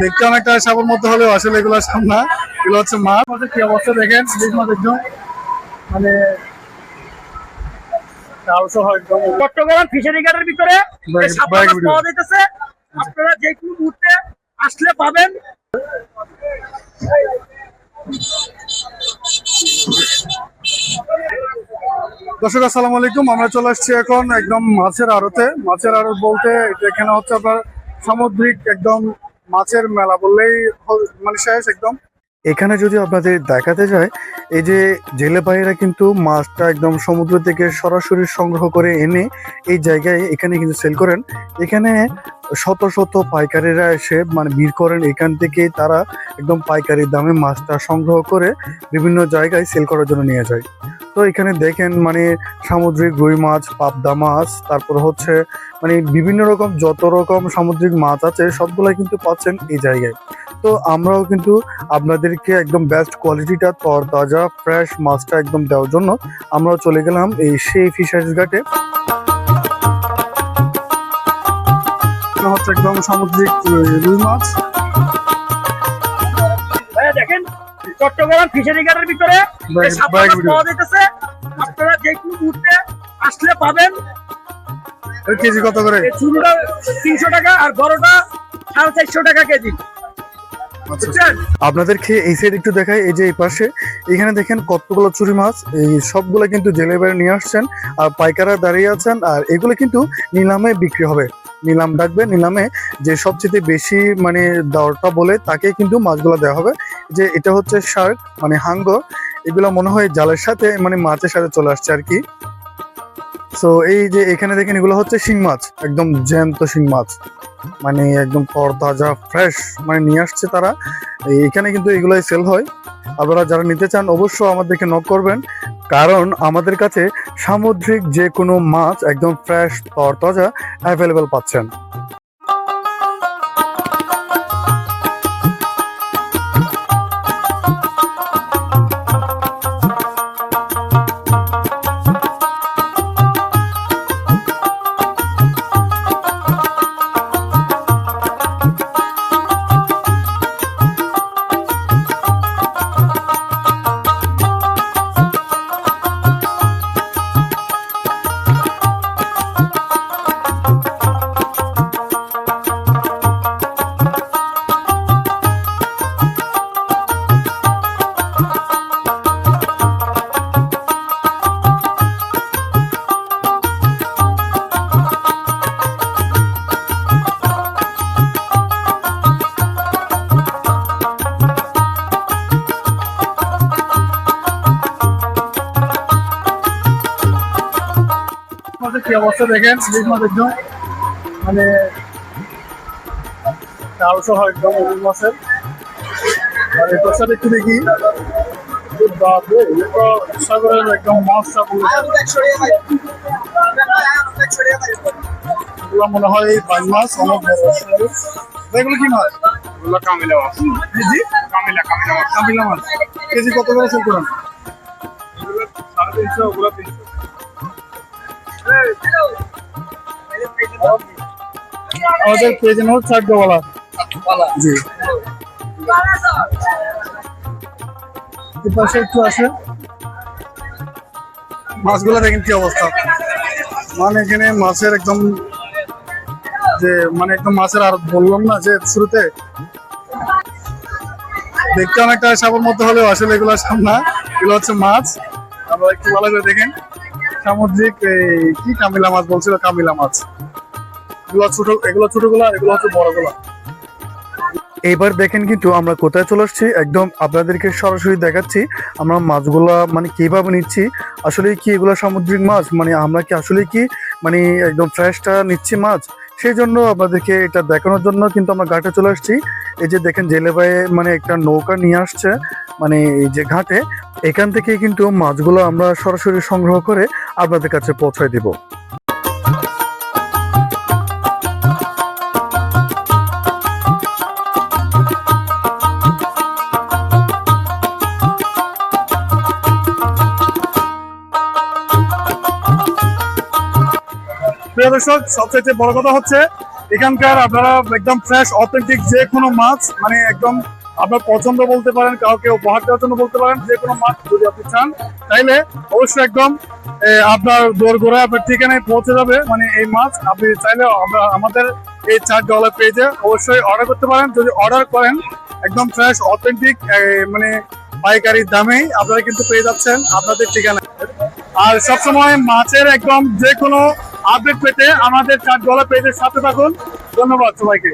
দেখতে অনেকটা সাপের মধ্যে হলেও আসলে এগুলো সাপ না, এগুলো হচ্ছে মাছ। আমাদের কি অবস্থা দেখেন, ইলিশ মাছ একদম মানে চট্টগ্রাম ফিশারি ঘাটের ভিতরে পাওয়া যাইতেছে। আপনারা যে কোনো মুহূর্তে আসলে পাবেন। দর্শক আসসালামু আলাইকুম, আমরা চলে আসছি এখন একদম মাছের আড়তে। মাছের আড়ত বলতে এখানে হচ্ছে আপনার সামুদ্রিক একদম মাছের মেলা বললেই মানে শেষ একদম। এখানে যদি আপনাদের দেখাতে যায়, এই যে জেলে ভাইয়েরা কিন্তু মাছটা একদম সমুদ্র থেকে সরাসরি সংগ্রহ করে এনে এই জায়গায় এখানে কিন্তু সেল করেন। এখানে শত শত পাইকারিরা এসে মানে ভিড় করেন, এখান থেকে তারা একদম পাইকারি দামে মাছটা সংগ্রহ করে বিভিন্ন জায়গায় সেল করার জন্য নিয়ে যায়। তো এখানে দেখেন মানে সামুদ্রিক রুই মাছ, পাবদা মাছ, তারপর হচ্ছে মানে বিভিন্ন রকম যত রকম সামুদ্রিক মাছ আছে সবগুলাই কিন্তু পাচ্ছেন এই জায়গায়। তো আমরাও কিন্তু আপনাদেরকে একদম বেস্ট কোয়ালিটিটা তরতাজা ফ্রেশ মাছটা একদম দেওয়ার জন্য আমরাও চলে গেলাম এই সেই ফিশারিজ ঘাটে। হচ্ছে একদম সামুদ্রিক রুই মাছ। দেখেন চট্টগ্রাম ফিশারি ঘাটের ভিতরে পাওয়া যাইতেছে। আপনারা যে কোনো মুহূর্তে আসলে পাবেন। কেজি কত করে? চুনোটা 300 টাকা আর বড়টা 450 টাকা কেজি। আপনাদেরকে এই সাইড একটু দেখাই, এই যে এই পাশে এখানে দেখেন কতগুলো চুরি মাছ, এই সবগুলো কিন্তু জেলে বাইরে নিয়ে আসছেন আর পাইকাররা দাঁড়িয়ে আছেন। আর এগুলো কিন্তু নিলামে বিক্রি হবে, নিলাম ডাকবে, নিলামে যে সবচেয়ে বেশি মানে দরটা বলে তাকে কিন্তু মাছগুলো দেওয়া হবে। যে এটা হচ্ছে শার্ক মানে হাঙ্গর, এগুলো মনে হয় জালের সাথে মানে মাছের সাথে চলে আসছে আর কি। সো এই যে এখানে দেখেন এগুলো হচ্ছে শিং মাছ, একদম জ্যান্ত শিং মাছ, মানে একদম তরতাজা ফ্রেশ মানে নিয়ে আসছে তারা। এখানে কিন্তু এগুলোই সেল হয়। আপনারা যারা নিতে চান অবশ্যই আমাদেরকে নক করবেন, কারণ আমাদের কাছে সামুদ্রিক যে কোনো মাছ একদম ফ্রেশ তরতাজা অ্যাভেলেবেল পাচ্ছেন। কি অবস্থা দেখেন, ইলিশ মাছ একদম মানে ডাল সহ একদম ইলিশ মাছের। আর এটার সাথে একটু দেখি সাগরের একদম মাছটা এগুলো মনে হয় বাইন মাছ, অনেক বড়। এগুলো কি মাছ? এগুলো কামিলা মাছ। জি কামিলা মাছ। কামিলা মাছ কেজি কত করে সেল করেন? এগুলো 350, ওগুলো 300। আমাদের পেজ নাম্বার 4 জি। পাশে একটু আসে, মাছগুলো দেখেন কি অবস্থা, মানে এখানে মাছের একদম যে মানে একদম মাছের আর বললাম না যে শুরুতে দেখতে অনেকটা সাপের মধ্যে হলেও আসলে এগুলো সাপ না, এগুলো হচ্ছে মাছ। আমরা একটু ভালো করে দেখেন সামুদ্রিক কি কামিলা মাছ বলছিল, কামিলা মাছ। এগুলো ছোটগুলো আর এগুলো হচ্ছে বড়গুলো। এবার দেখেন কিন্তু আমরা কোথায় চলে আসছি, একদম আপনাদেরকে সরাসরি দেখাচ্ছি আমরা মাছগুলা মানে কিভাবে নিচ্ছি। আসলে কি এগুলো সামুদ্রিক মাছ, মানে আমরা কি আসলে কি মানে একদম ফ্রেশটা নিচ্ছি মাছ, সেই জন্য আপনাদেরকে এটা দেখানোর জন্য কিন্তু আমরা ঘাটে চলে আসছি। এই যে দেখেন জেলে ভাই মানে একটা নৌকা নিয়ে আসছে মানে এই যে ঘাটে, এখান থেকে কিন্তু মাছগুলো আমরা সরাসরি সংগ্রহ করে আপনাদের কাছে পৌঁছায় দিব। প্রিয় দর্শক, সবচেয়ে বড় কথা হচ্ছে এখানকার আপনারা একদম ফ্রেশ অথেন্টিক যে কোনো মাছ মানে একদম আপনার পছন্দ বলতে পারেন, কাউকে উপহার দেওয়ার জন্য বলতে পারেন, যে কোনো মাছ যদি আপনি চান তাইলে অবশ্যই একদম আপনার দোরগোড়ায় আপনার ঠিকানায় পৌঁছে যাবে। মানে এই মাছ আপনি চাইলে আমাদের এই $4 পেজে অবশ্যই অর্ডার করতে পারেন। যদি অর্ডার করেন একদম ফ্রেশ অথেন্টিক মানে পাইকারি দামেই আপনারা কিন্তু পেয়ে যাচ্ছেন আপনাদের ঠিকানায়। আর সবসময় মাছের একদম যে কোনো আপডেট পেতে আমাদের $4 পেজের সাথে থাকুন। ধন্যবাদ সবাইকে।